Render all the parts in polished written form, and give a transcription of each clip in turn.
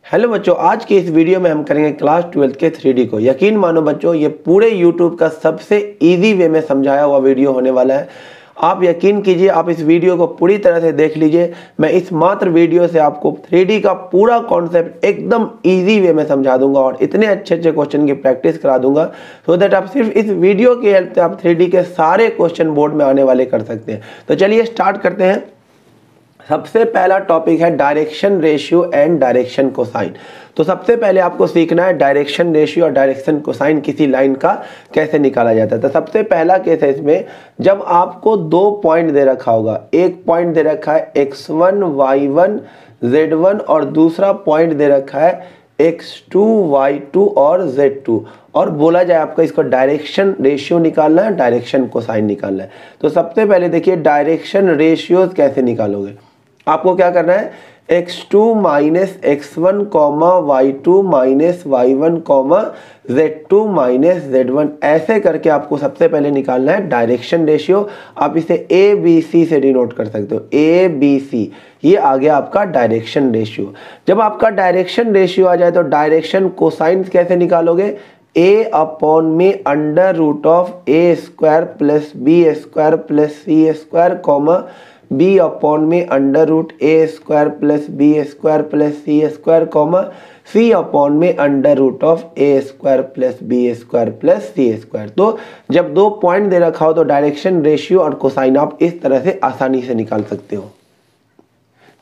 Hello बच्चों, आज के इस वीडियो में हम करेंगे क्लास 12 के 3D को। यकीन मानो बच्चों, ये पूरे YouTube का सबसे इजी वे में समझाया हुआ वीडियो होने वाला है। आप यकीन कीजिए, आप इस वीडियो को पूरी तरह से देख लीजिए। मैं इस मात्र वीडियो से आपको 3D का पूरा कॉन्सेप्ट एकदम इजी वे में समझा दूंगा और इतने अच्छे अच्छे क्वेश्चन की प्रैक्टिस करा दूंगा सो दैट आप सिर्फ इस वीडियो की हेल्प से आप 3D के सारे क्वेश्चन बोर्ड में आने वाले कर सकते हैं। तो चलिए स्टार्ट करते हैं। सबसे पहला टॉपिक है direction ratio and direction cosine. तो सबसे पहले आपको सीखना है डायरेक्शन रेशियो और डायरेक्शन कोसाइन किसी लाइन का कैसे निकाला जाता है। तो सबसे पहला केस है इसमें, जब आपको दो पॉइंट दे रखा होगा, एक पॉइंट दे रखा है x1 y1 z1 और दूसरा पॉइंट दे रखा है x2 y2 और z2, और बोला जाए आपको इसको डायरेक्शन रेशियो निकालना है, डायरेक्शन कोसाइन निकालना है। तो सबसे पहले देखिए डायरेक्शन रेशियोज कैसे निकालोगे। आपको क्या करना है, x2 minus x1 comma y2 minus y1 comma z2 minus z1, ऐसे करके आपको सबसे पहले निकालना है डायरेक्शन रेशियो। आप इसे ABC से डिनोट कर सकते हो, ABC, ये आ गया आपका डायरेक्शन रेशियो। जब आपका डायरेक्शन रेशियो आ जाए तो डायरेक्शन कोसाइन कैसे निकालोगे, a अपॉन में under root of a square plus b square plus c square comma b upon में under root a square plus b square plus c square comma c upon में under root of a square plus b square plus c square. तो जब दो point दे रखा हो तो direction ratio और cosine आप इस तरह से आसानी से निकाल सकते हो।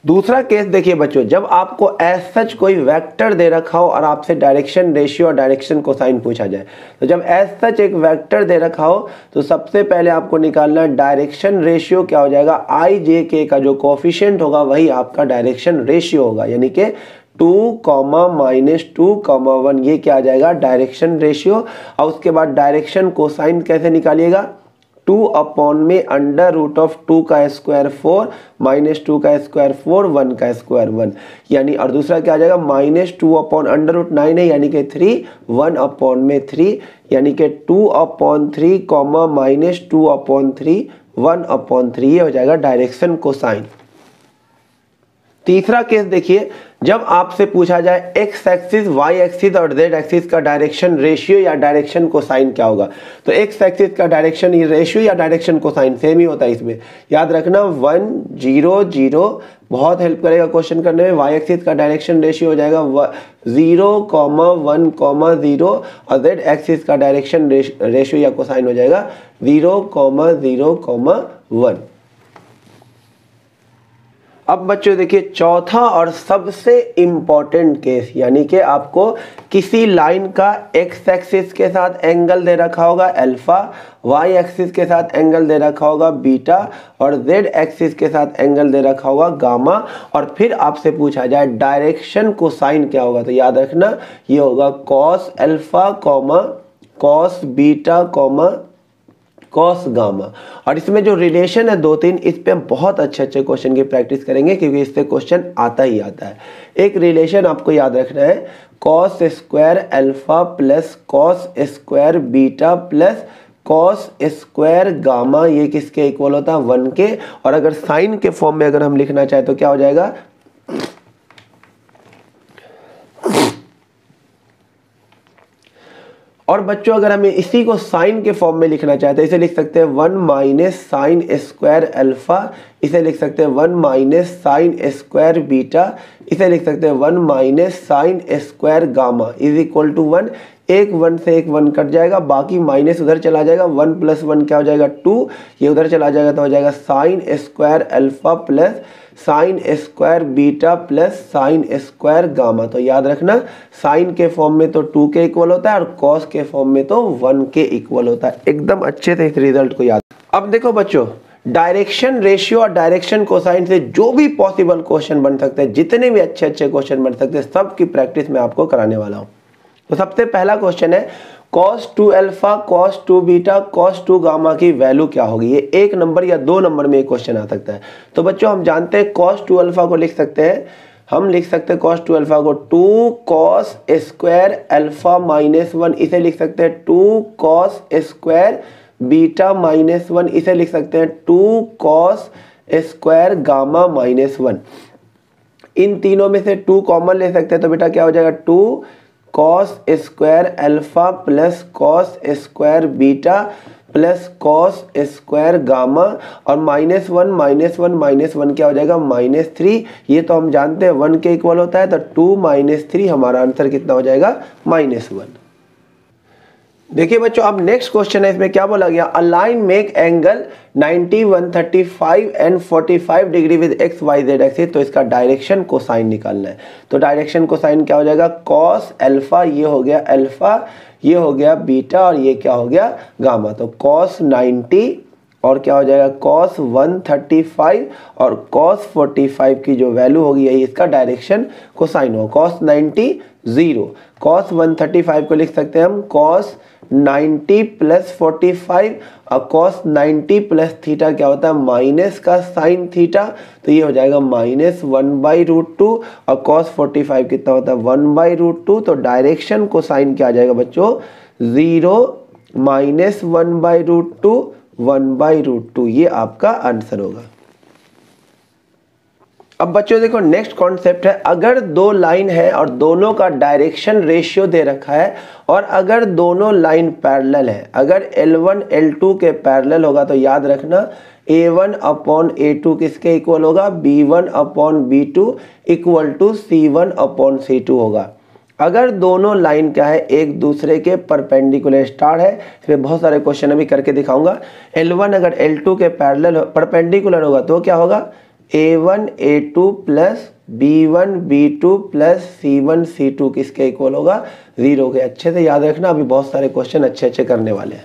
दूसरा केस देखिए बच्चों, जब आपको एज सच कोई वेक्टर दे रखा हो और आपसे डायरेक्शन रेशियो और डायरेक्शन कोसाइन पूछा जाए, तो जब एज सच एक वेक्टर दे रखा हो तो सबसे पहले आपको निकालना है डायरेक्शन रेशियो। क्या हो जाएगा, आई जे के का जो कोफिशिएंट होगा वही आपका डायरेक्शन रेशियो होगा, यानी कि 2, -2, 1, ये क्या आ जाएगा डायरेक्शन रेशियो। और उसके बाद डायरेक्शन कोसाइन कैसे निकालिएगा, 2 अपॉन में अंडर रूट ऑफ 2 का स्क्वायर 4 माइनस 2 का स्क्वायर 4 1 का स्क्वायर 1, यानी और दूसरा क्या आ जाएगा -2 अपॉन अंडर रूट 9 है यानी कि 3, 1 अपॉन में 3 यानी कि 2 अपॉन 3 कॉमा -2 अपॉन 3 1 अपॉन 3, ये हो जाएगा डायरेक्शन कोसाइन। तीसरा केस देखिए, जब आपसे पूछा जाए x एक्सिस, y एक्सिस और z एक्सिस का डायरेक्शन रेशियो या डायरेक्शन कोसाइन क्या होगा। तो x एक्सिस का डायरेक्शन रेशियो या डायरेक्शन कोसाइन सेम ही होता है। इसमें याद रखना 1 0 0 बहुत हेल्प करेगा क्वेश्चन करने में। y एक्सिस का डायरेक्शन रेशियो हो जाएगा 0, 1, 0 और z एक्सिस का डायरेक्शन रेशियो या कोसाइन हो जाएगा 0, 0, 1। अब बच्चों देखिए चौथा और सबसे इंपॉर्टेंट केस, यानी कि आपको किसी लाइन का x एक्सिस के साथ एंगल दे रखा होगा अल्फा, y एक्सिस के साथ एंगल दे रखा होगा बीटा और z एक्सिस के साथ एंगल दे रखा होगा गामा, और फिर आपसे पूछा जाए डायरेक्शन कोसाइन क्या होगा। तो याद रखना ये होगा cos alpha comma cos beta comma cos gamma. और इसमें जो रिलेशन है 2-3, इस पे हम बहुत अच्छे अच्छे क्वेश्चन की प्रैक्टिस करेंगे क्योंकि इससे क्वेश्चन आता ही आता है। एक रिलेशन आपको याद रखना है, cos square alpha plus cos square beta plus cos square gamma, ये किसके इक्वल होता है 1 के। और अगर साइन के फॉर्म में अगर हम लिखना चाहे तो क्या हो जाएगा, और बच्चों अगर हमें इसी को साइन के फॉर्म में लिखना चाहते हैं, इसे लिख सकते हैं 1 माइनस साइन स्क्वायर अल्फा, इसे लिख सकते हैं 1 माइनस साइन स्क्वायर बीटा, इसे लिख सकते हैं 1 minus sine square gamma is equal to 1। एक 1 से एक 1 कट जाएगा, बाकी माइनस उधर चला जाएगा, 1 + 1 क्या हो जाएगा 2, ये उधर चला जाएगा तो हो जाएगा sine square alpha plus sine square beta plus sign square gamma. तो याद रखना साइन के फॉर्म में तो 2 के इक्वल होता है और कॉस के फॉर्म में तो 1 के इक्वल होता है। एकदम अच्छे से इस रिजल्ट को याद। अब देखो बच्चों, डायरेक्शन रेशियो और डायरेक्शन कोसाइन से जो भी पॉसिबल क्वेश्चन बन सकते हैं, जितने भी अच्छे अच्छे क्वेश्चन बन सकते हैं, सब की प्रैक्टिस मैं आपको कराने वाला हूँ। तो सबसे पहला क्वेश्चन है cos 2 alpha cos 2 beta cos 2 gamma की वैल्यू क्या होगी। ये 1 नंबर या 2 नंबर में एक क्वेश्चन आ सकता है। तो बच्चों हम जानते हैं cos 2 अल्फा को लिख सकते हैं, हम लिख सकते हैं cos 2 अल्फा को 2 cos स्क्वायर अल्फा -1, इसे लिख सकते हैं 2 cos स्क्वायर बीटा -1, इसे लिख सकते हैं 2 cos स्क्वायर गामा -1। इन तीनों में से 2 कॉमन ले सकते हैं, तो बेटा क्या हो जाएगा 2 cos square alpha plus cos square beta plus cos square gamma, और -1 क्या हो जाएगा -3। ये तो हम जानते हैं 1 के इक्वल होता है, तो 2 - 3 हमारा आंसर कितना हो जाएगा -1। देखिए बच्चों, अब नेक्स्ट क्वेश्चन है, इसमें क्या बोला गया, a line make angle 90, 135 and 45 degree with X Y Z axis. तो इसका डायरेक्शन कोसाइन निकालना है। तो डायरेक्शन कोसाइन क्या हो जाएगा, कॉस अल्फा, ये हो गया अल्फा, ये हो गया बीटा, और ये क्या हो गया गामा। तो कॉस 90 और क्या हो जाएगा कॉस 135 और कॉस 45 की जो वैल्यू होगी यही इसका डायरेक्शन कोसाइन हो। कॉस 90 0, कॉस 135 को लिख सकते हैं हम कॉस 90 प्लस 45, और कॉस 90 प्लस थीटा क्या होता है माइनस का साइन थीटा, तो ये हो जाएगा -1/√2, और कॉस 45 कितना होता है 1/√2। तो डायरेक्शन कोसाइन क्या आ जाएगा बच्चों 0 -1/√2 1/√2, ये आपका आंसर होगा। अब बच्चों देखो नेक्स्ट कॉन्सेप्ट है, अगर दो लाइन है और दोनों का डायरेक्शन रेशियो दे रखा है, और अगर दोनों लाइन पैरेलल है, अगर L1 L2 के पैरेलल होगा तो याद रखना A1/A2 किसके इक्वल होगा, B1/B2 इक्वल टू C1/C2 होगा। अगर दोनों लाइन क्या है एक दूसरे के परपेंडिकुलर स्टार है, इसमें बहुत सारे क्वेश्चन अभी करके दिखाऊंगा। L1 अगर L2 के पैरेलल परपेंडिकुलर होगा तो क्या होगा A1 A2 plus B1 B2 plus C1 C2 किसके इक्वल होगा 0 के। अच्छे से याद रखना, अभी बहुत सारे क्वेश्चन अच्छे अच्छे करने वाले हैं।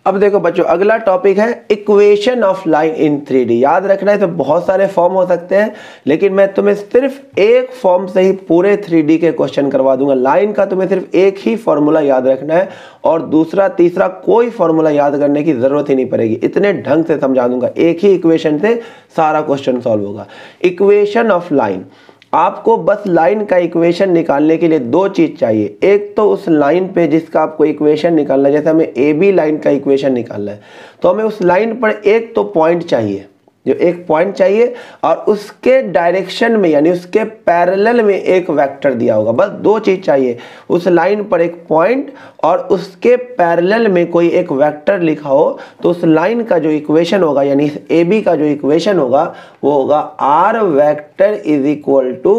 अब देखो बच्चों अगला टॉपिक है equation of line in 3D। याद रखना है तो बहुत सारे फॉर्म हो सकते हैं, लेकिन मैं तुम्हें सिर्फ एक फॉर्म से ही पूरे 3D के क्वेश्चन करवा दूंगा। लाइन का तुम्हें सिर्फ एक ही फॉर्मूला याद रखना है, और दूसरा तीसरा कोई फॉर्मूला याद करने की जरूरत ही नहीं पड़ेगी। इतने ढंग से समझा दूंगा, एक ही इक्वेशन से सारा क्वेश्चन सॉल्व होगा। इक्वेशन ऑफ लाइन, आपको बस लाइन का इक्वेशन निकालने के लिए दो चीज चाहिए। एक तो उस लाइन पे जिसका आपको इक्वेशन निकालना है, जैसे हमें ए बी लाइन का इक्वेशन निकालना है, तो हमें उस लाइन पर एक तो पॉइंट चाहिए, जो एक पॉइंट चाहिए, और उसके डायरेक्शन में यानी उसके पैरेलल में एक वेक्टर दिया होगा। बस दो चीज चाहिए, उस लाइन पर एक पॉइंट और उसके पैरेलल में कोई एक वेक्टर लिखा हो, तो उस लाइन का जो इक्वेशन होगा यानी ए बी का जो इक्वेशन होगा वो होगा R vector is equal to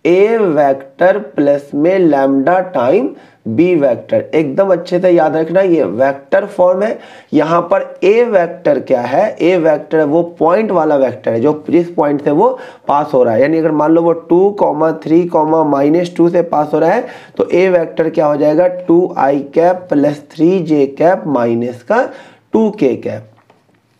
A vector plus में लैम्डा टाइम बी वेक्टर। एकदम अच्छे से याद रखना, ये वेक्टर फॉर्म है। यहाँ पर ए वेक्टर क्या है, ए वेक्टर है वो पॉइंट वाला वेक्टर है, जो जिस पॉइंट से वो पास हो रहा है। यानी अगर मान लो वो 2, 3, -2 से पास हो रहा है, तो ए वेक्टर क्या हो जाएगा 2i cap plus 3j cap minus का 2k कैप।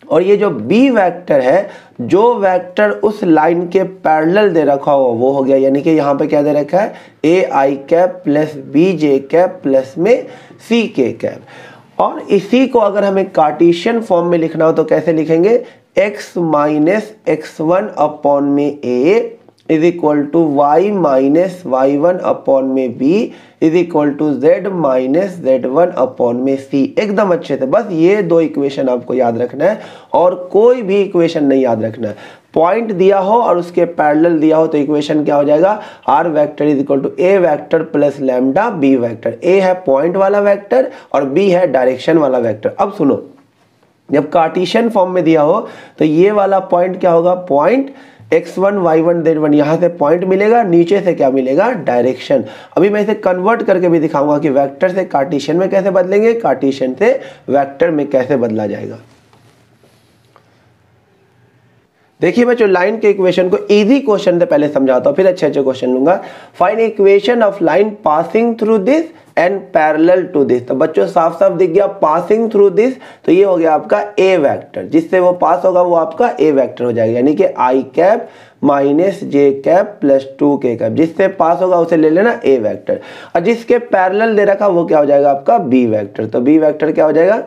और ये जो बी वेक्टर है, जो वेक्टर उस लाइन के पैरेलल दे रखा हो वो हो गया, यानी कि यहाँ पे क्या दे रखा है A I cap plus B J cap plus में सी के कैप। और इसी को अगर हमें कार्टेशियन फॉर्म में लिखना हो तो कैसे लिखेंगे, x माइनस x1 अपॉन में a is equal to y minus y1 upon में b is equal to z minus z1 upon में c। एकदम अच्छे से बस ये दो इक्वेशन आपको याद रखना है, और कोई भी इक्वेशन नहीं याद रखना है। पॉइंट दिया हो और उसके पैरेलल दिया हो तो इक्वेशन क्या हो जाएगा, R vector is equal to A vector plus lambda B vector. A है पॉइंट वाला वेक्टर और बी है डायरेक्शन वाला वेक्टर। अब सुनो, जब कार्टेशियन फॉर्म में दिया हो तो ये वाला पॉइंट क्या होगा, पॉइंट x1 y1 z1, यहाँ से पॉइंट मिलेगा, नीचे से क्या मिलेगा डायरेक्शन। अभी मैं इसे कन्वर्ट करके भी दिखाऊंगा कि वेक्टर से कार्टेशियन में कैसे बदलेंगे, कार्टेशियन से वेक्टर में कैसे बदला जाएगा। देखिए बच्चों लाइन के इक्वेशन को इजी क्वेश्चन से पहले समझाता हूं, फिर अच्छे अच्छे क्वेश्चन लूंगा। Find equation of line passing through this and parallel to this. तो बच्चों साफ साफ दिख गया पासिंग थ्रू दिस, तो ये हो गया आपका ए वेक्टर, जिससे वो पास होगा वो आपका ए वेक्टर हो जाएगा, यानी कि आई cap minus J cap plus 2k cap, जिससे पास होगा उसे ले लेना ए वेक्टर। और जिसके पैरेलल दे रखा वो क्या हो जाएगा आपका बी वेक्टर। तो बी वेक्टर क्या हो जाएगा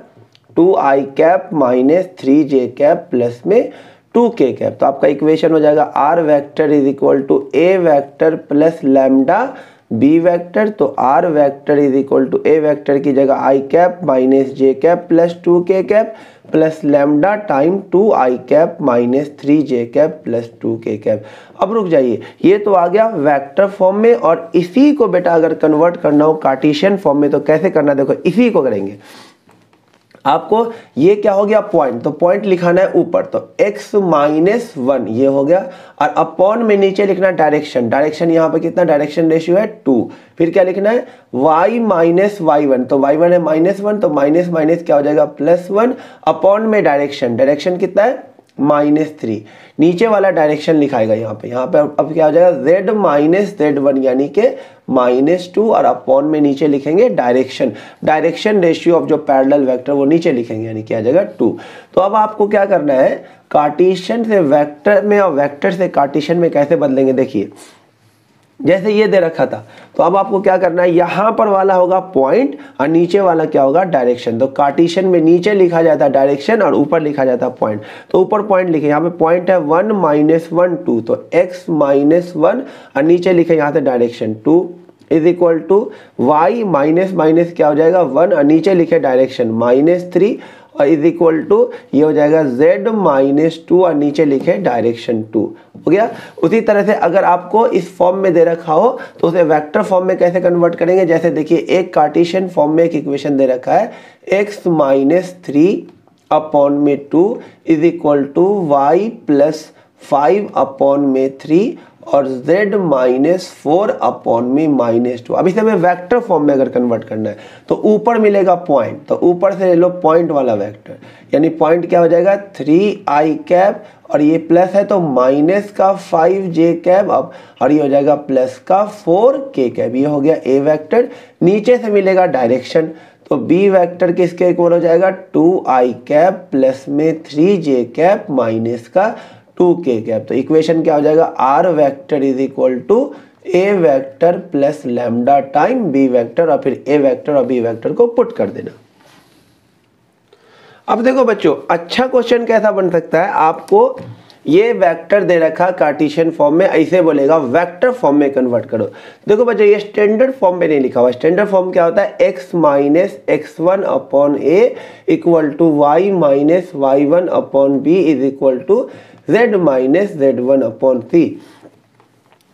2i cap minus 3j cap plus में 2k कैप। तो आपका इक्वेशन हो जाएगा R vector is equal to A vector plus lambda B vector. तो R vector is equal to A vector की जगह I cap minus J cap plus 2k cap plus lambda time 2i cap minus 3j cap plus 2k cap. अब रुक जाइए, ये तो आ गया vector form में, और इसी को बेटा अगर कन्वर्ट करना हो कार्टेशियन फॉर्म में तो कैसे करना, देखो इसी को करेंगे। आपको ये क्या हो गया पॉइंट, तो पॉइंट लिखाना है ऊपर, तो x माइनस 1 ये हो गया, और अपॉन में नीचे लिखना डायरेक्शन, डायरेक्शन यहाँ पे कितना डायरेक्शन रेशियो है 2। फिर क्या लिखना है y माइनस y1, तो y1 है -1, तो माइनस माइनस क्या हो जाएगा +1, अपॉन में डायरेक्शन, डायरेक्शन कितना है -3, नीचे वाला डायरेक्शन लिखाएगा यहाँ पे अब क्या हो जाएगा z माइनस z1 यानी कि -2, और अपॉन में नीचे लिखेंगे डायरेक्शन, डायरेक्शन रेशियो ऑफ जो पैरेलल वेक्टर वो नीचे लिखेंगे यानी क्या आ जाएगा 2। तो अब आपको क्या करना है, कार्टेशियन से वेक्टर में और वेक्टर से कार्टेशियन में कैसे बदलेंगे, देखिए जैसे ये दे रखा था, तो अब आपको क्या करना है, यहाँ पर वाला होगा पॉइंट और नीचे वाला क्या होगा डायरेक्शन। तो कार्टेशियन में नीचे लिखा जाता है डायरेक्शन और ऊपर लिखा जाता है पॉइंट, तो ऊपर पॉइंट लिखे, यहाँ पे पॉइंट है 1 माइनस 1 2, तो x माइनस 1 और नीचे लिखे यहाँ से direction 2 is equal to y minus minus क्या हो जाएगा 1 और नीचे लिखे डायरेक्शन -3 और इज इक्वल टू ये हो जाएगा z माइनस 2 और नीचे लिखे डायरेक्शन 2 हो गया। उसी तरह से अगर आपको इस फॉर्म में दे रखा हो तो उसे वेक्टर फॉर्म में कैसे कन्वर्ट करेंगे, जैसे देखिए एक कार्टेशियन फॉर्म में एक इक्वेशन दे रखा है x माइनस 3 अपॉन में 2 is equal to y plus 5 upon में 3 और z माइनस 4 अपॉन में -2। अब इसे हमें वेक्टर फॉर्म में अगर कन्वर्ट करना है तो ऊपर मिलेगा पॉइंट, तो ऊपर से ले लो पॉइंट वाला वेक्टर, यानी पॉइंट क्या हो जाएगा 3i कैप और ये प्लस है तो माइनस का 5j कैप अब, और ये हो जाएगा प्लस का 4k कैप। ये हो गया a वेक्टर, नीचे से मिलेगा डायरेक्शन, तो b वेक्टर किसके इक्वल हो जाएगा 2i कैप प्लस में 3j कैप माइनस का 2k कैप। तो इक्वेशन क्या हो जाएगा r vector is equal to a vector plus lambda time b vector, और फिर a वेक्टर और b वेक्टर को पुट कर देना। अब देखो बच्चों अच्छा क्वेश्चन कैसा बन सकता है, आपको ये वेक्टर दे रखा कार्टेशियन फॉर्म में, ऐसे बोलेगा वेक्टर फॉर्म में कन्वर्ट करो। देखो बच्चों ये स्टैंडर्ड फॉर्म में नहीं लिखा हुआ, स्टैंडर्ड फॉर्म क्या होता है x minus x1 upon a equal to y minus y1 upon b is equal to z minus z1 upon c।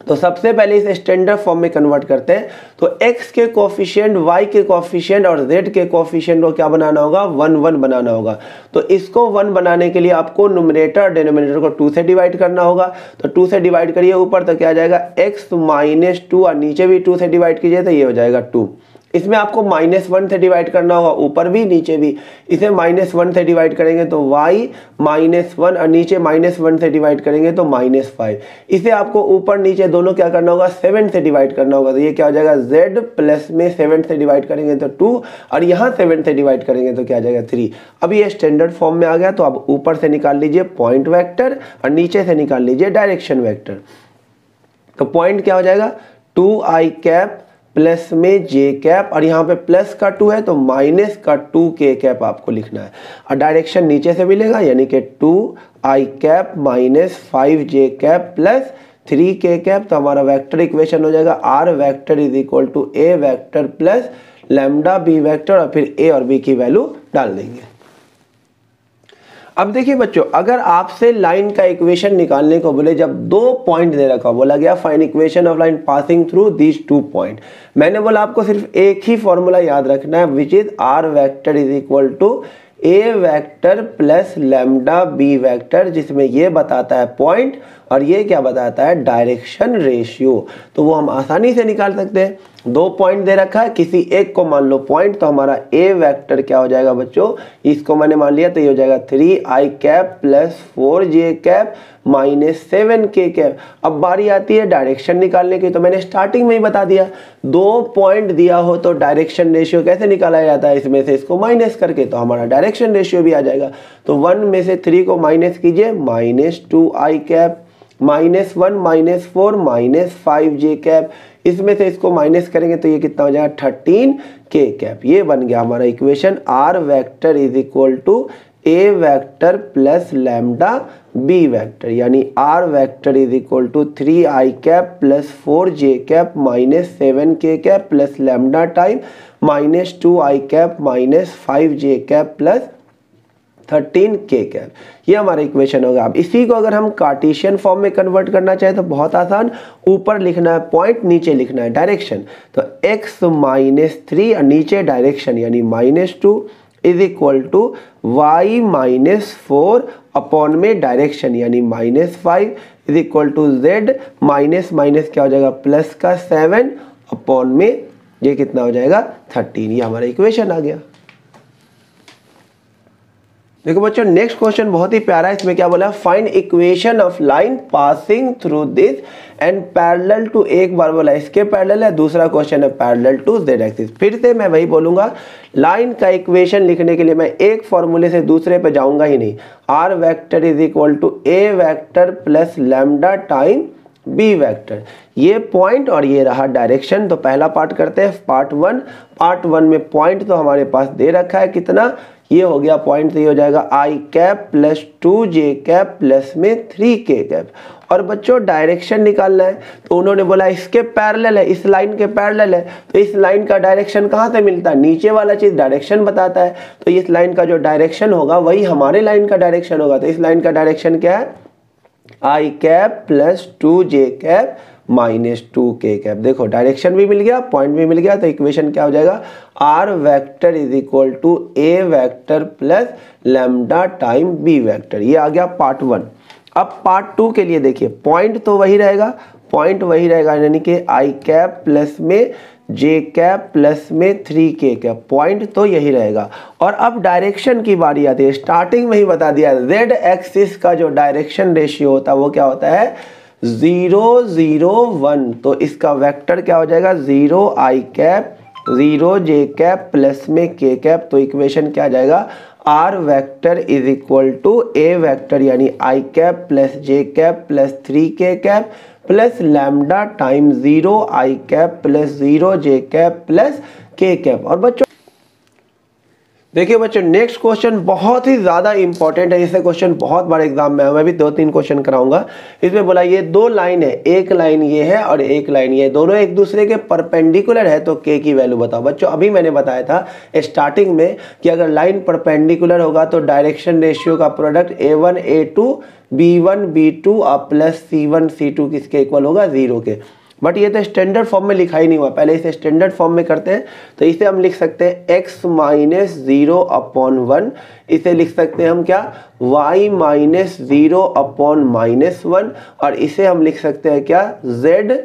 तो सबसे पहले इसे स्टैंडर्ड फॉर्म में कन्वर्ट करते हैं, तो x के कोफिशिएंट, y के कोफिशिएंट और z के कोफिशिएंट को क्या बनाना होगा 1 1 बनाना होगा। तो इसको 1 बनाने के लिए आपको न्यूमरेटर और डिनोमिनेटर को 2 से डिवाइड करना होगा, तो 2 से डिवाइड करिए ऊपर तो क्या आ जाएगा x माइनस 2 और नीचे भी 2 से डिवाइड कीजिए तो ये हो जाएगा 2। इसमें आपको -1 से डिवाइड करना होगा, ऊपर भी नीचे भी, इसे -1 से डिवाइड करेंगे तो y -1 और नीचे -1 से डिवाइड करेंगे तो -5। इसे आपको ऊपर नीचे दोनों क्या करना होगा 7 से डिवाइड करना होगा, तो ये क्या हो जाएगा z प्लस में 7 से डिवाइड करेंगे तो 2 और यहाँ 7 से डिवाइड करेंगे तो क्या आ जाएगा 3। अब ये स्टैंडर्ड फॉर्म में आ गया, तो अब ऊपर से निकाल लीजिए पॉइंट वेक्टर और नीचे से निकाल लीजिए डायरेक्शन वेक्टर। तो पॉइंट क्या हो जाएगा 2i कैप प्लस में j कैप और यहाँ पे प्लस का 2 है तो माइनस का 2k कैप आपको लिखना है, और डायरेक्शन नीचे से मिलेगा यानी कि 2i cap minus 5j cap plus 3k cap. तो हमारा वेक्टर इक्वेशन हो जाएगा r vector is equal to a vector plus lambda b vector, और फिर a और b की वैल्यू डाल देंगे। अब देखिए बच्चों अगर आपसे लाइन का इक्वेशन निकालने को बोले, जब 2 पॉइंट दे रखा बोला गया find equation of line passing through these 2 point, मैंने बोला आपको सिर्फ एक ही फॉर्मूला याद रखना है which is r vector is equal to a vector plus lambda b vector, जिसमें ये बताता है पॉइंट और ये क्या बताता है डायरेक्शन रेशियो। तो वो हम आसानी से निकाल सकते हैं। 2 पॉइंट दे रखा है, किसी एक को मान लो पॉइंट, तो हमारा a वेक्टर क्या हो जाएगा बच्चों, इसको मैंने मान लिया तो ये हो जाएगा 3i cap plus 4j cap minus 7k cap. अब बारी आती है डायरेक्शन निकालने की, तो मैंने स्टार्टिंग में ही बता दिया 2 पॉइंट दिया हो तो डायरेक्शन रेशियो कैसे निकाला जाता है, इसमें से इसको माइनस करके, तो हमारा डायरेक्शन रेशियो भी आ जाएगा। तो 1 में से 3 को माइनस कीजिए -2i कैप -1 -4 -5j कैप, इसमें से इसको माइनस करेंगे तो ये कितना हो जाएगा 13k कैप। ये बन गया हमारा equation r vector is equal to a vector plus lambda b vector, यानी r vector is equal to 3i cap plus 4j cap minus 7k cap plus lambda time -2i cap minus 5j cap plus 13 k cap. ये हमारा equation होगा। अब इसी को अगर हम Cartesian form में कन्वर्ट करना चाहे तो बहुत आसान, ऊपर लिखना है पॉइंट, नीचे लिखना है डायरेक्शन। तो x -3 और नीचे डायरेक्शन यानी -2 इज इक्वल टू y -4 अपॉन में डायरेक्शन यानी -5 is equal to z minus minus क्या हो जाएगा प्लस का 7 अपॉन में ये कितना हो जाएगा 13। ये हमारा इक्वेशन आ गया। देखो बच्चों नेक्स्ट क्वेश्चन बहुत ही प्यारा है। इसमें क्या बोला, find equation of line passing through this and parallel to, एक बार बोला इसके पैरेलल है, दूसरा क्वेश्चन है पैरेलल टू z एक्सिस। फिर से मैं वही बोलूंगा, लाइन का इक्वेशन लिखने के लिए मैं एक फॉर्मूले से दूसरे पे जाऊंगा ही नहीं। r vector is equal to a vector plus lambda time b vector, ये पॉइंट और ये रहा डायरेक्शन। तो पहला पार्ट करते हैं, पार्ट 1। पार्ट 1 में पॉइंट तो हमारे पास दे रखा है कितना, ये हो गया पॉइंट, तो ये हो जाएगा i cap plus 2j cap plus में 3k कैप। और बच्चों डायरेक्शन निकालना है, तो उन्होंने बोला इसके पैरेलल है, इस लाइन के पैरेलल है, तो इस लाइन का डायरेक्शन कहाँ से मिलता है, नीचे वाला चीज डायरेक्शन बताता है। तो इस लाइन का जो डायरेक्शन होगा वही हमारे लाइन का डायरेक्शन होगा। तो इस लाइन का डायरेक्शन क्या है, i cap plus 2j cap minus 2k cap. देखो डायरेक्शन भी मिल गया, पॉइंट भी मिल गया, तो इक्वेशन क्या हो जाएगा, r vector is equal to a vector plus lambda time b vector. ये आ गया पार्ट 1। अब पार्ट 2 के लिए देखिए, पॉइंट तो वही रहेगा, पॉइंट वही रहेगा यानी कि i कैप प्लस में j कैप प्लस में 3k कैप, पॉइंट तो यही रहेगा। और अब डायरेक्शन की बारी आती है, स्टार्टिंग में ही बता दिया z एक्सिस का जो डायरेक्शन रेशियो होता है वो क्या होता है 0 0 1। तो इसका वेक्टर क्या हो जाएगा 0 i cap 0 j cap plus में k कैप। तो इक्वेशन क्या आ जाएगा, r vector is equal to a vector यानी i cap plus j cap plus 3k cap plus lambda time 0 i cap plus 0 j cap plus k cap. और बच्चों देखिए बच्चों नेक्स्ट क्वेश्चन बहुत ही ज्यादा इंपॉर्टेंट है, इससे क्वेश्चन बहुत बार एग्जाम में है, मैं भी 2-3 क्वेश्चन कराऊंगा। इसमें बोला ये दो लाइन है, एक लाइन ये है और एक लाइन ये, दोनों एक दूसरे के परपेंडिकुलर है, तो k की वैल्यू बताओ। बच्चों अभी मैंने बताया था स्टार्टिंग में कि अगर लाइन परपेंडिकुलर होगा तो डायरेक्शन रेशियो का product a1 a2 b1 b2 और प्लस c1 c2 किसके इक्वल होगा 0 के। बट ये तो स्टैंडर्ड फॉर्म में लिखा ही नहीं हुआ, पहले इसे स्टैंडर्ड फॉर्म में करते हैं। तो इसे हम लिख सकते हैं x माइनस 0 अपॉन 1, इसे लिख सकते हैं हम क्या y माइनस 0 अपॉन माइनस 1, और इसे हम लिख सकते हैं क्या z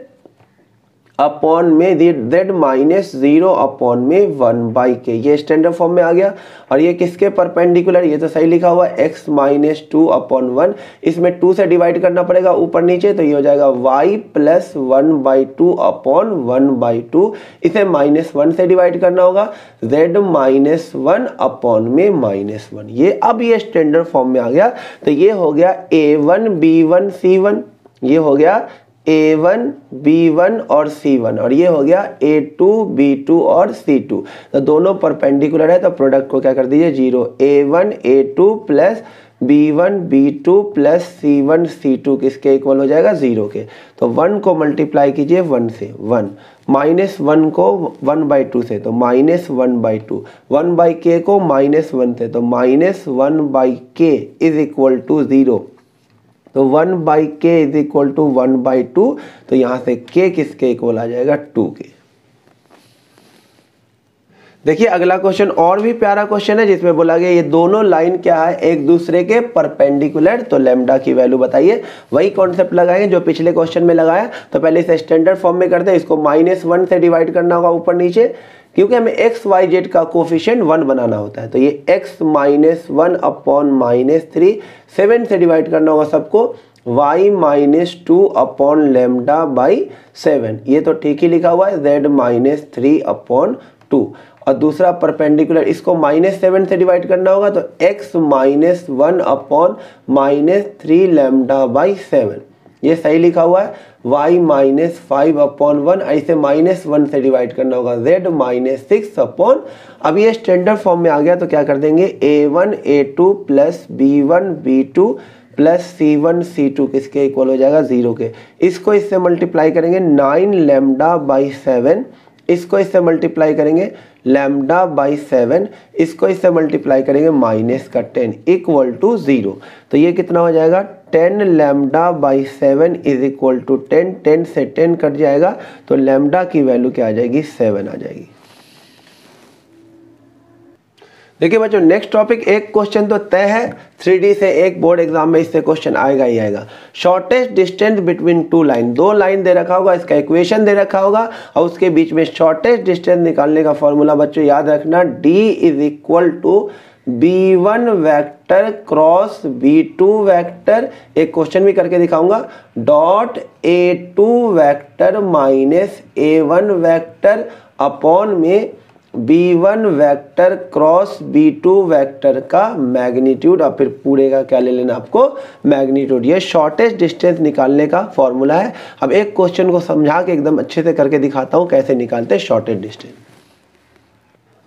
अपॉन में z माइनस 0 अपॉन में 1/k। ये स्टैंडर्ड फॉर्म में आ गया। और ये किसके परपेंडिकुलर, ये तो सही लिखा हुआ है x माइनस 2 अपॉन 1, इसमें 2 से डिवाइड करना पड़ेगा ऊपर नीचे, तो ये हो जाएगा y प्लस 1/2 अपॉन 1/2, इसे -1 से डिवाइड करना होगा, z माइनस 1 अपॉन में -1। ये अब ये स्टैंडर्ड फॉर्म में आ गया। तो ये हो गया a1 b1 c1, ये हो गया a1 b1 और c1, और ये हो गया a2 b2 और c2। तो दोनों परपेंडिकुलर है, तो प्रोडक्ट को क्या कर दीजिए 0, a1 a2 plus b1 b2 plus c1 c2 किसके इक्वल हो जाएगा 0 के। तो 1 को मल्टीप्लाई कीजिए 1 से, 1 माइनस 1 को 1/2 से, तो -1/2, 1/k को -1 से, तो -1/k इज इक्वल टू 0। तो 1/k इज इक्वल टू 1/2, तो यहां से k किसके इक्वल आ जाएगा 2 के। देखिए अगला क्वेश्चन और भी प्यारा क्वेश्चन है, जिसमें बोला गया ये दोनों लाइन क्या है एक दूसरे के परपेंडिकुलर, तो लैम्डा की वैल्यू बताइए। वही कॉन्सेप्ट लगाएंगे जो पिछले क्वेश्चन में लगाया। तो पहले इसे स्टैंडर्ड फॉर्म में करते हैं, इसको -1 से डिवाइड करना होगा ऊपर नीचे, क्योंकि हमें x y z का कोफिशिएंट 1 बनाना होता है। तो ये x माइनस 1 अपॉन -3, 7 से डिवाइड करना होगा सबको, y minus 2 upon lambda by 7, ये तो ठीक ही लिखा हुआ है, z माइनस 3 अपॉन 2। और दूसरा परपेंडिकुलर, इसको -7 से डिवाइड करना होगा, तो x minus 1 upon -3 lambda by 7, ये सही लिखा हुआ है, y माइनस 5 अपॉन 1, ऐसे -1 से डिवाइड करना होगा, z माइनस 6 अपॉन। अब ये स्टैंडर्ड फॉर्म में आ गया, तो क्या कर देंगे a1 a2 plus b1 b2 plus c1 c2 किसके इक्वल हो जाएगा 0 के। इसको इससे मल्टीप्लाई करेंगे 9 लैम्डा बाई 7 इसको इससे मल्टीप्लाई करेंगे लैम्डा बाई 7, इसको इससे मल्टीप्लाई करेंगे माइनस का 10 इक्वल टू 0। तो ये कितना हो जाएगा 10 lambda by 7 is equal to 10, 10 से 10 कट जाएगा तो लैम्डा की वैल्यू क्या आ जाएगी 7 आ जाएगी। देखिए बच्चों नेक्स्ट टॉपिक, एक क्वेश्चन तो तय है 3D से, एक बोर्ड एग्जाम में इससे क्वेश्चन आएगा ही आएगा। Shortest distance between two line, दो लाइन दे रखा होगा, इसका इक्वेशन दे रखा होगा और उसके बीच में शॉर्टेस्ट डिस्टेंस निकालने का फॉर्मूला बच्चों याद रखना, D is equal to B1 vector cross B2 vector, एक क्वेश्चन भी करके दिखाऊंगा, dot A2 vector minus A1 vector upon में B1 vector cross B2 vector का मैग्नीट्यूड और फिर पूरे का क्या ले लेना आपको मैग्नीट्यूड। ये शॉर्टेस्ट डिस्टेंस निकालने का फॉर्मूला है। अब एक क्वेश्चन को समझा के एकदम अच्छे से करके दिखाता हूं कैसे निकालते हैं शॉर्टेस्ट डिस्टेंस।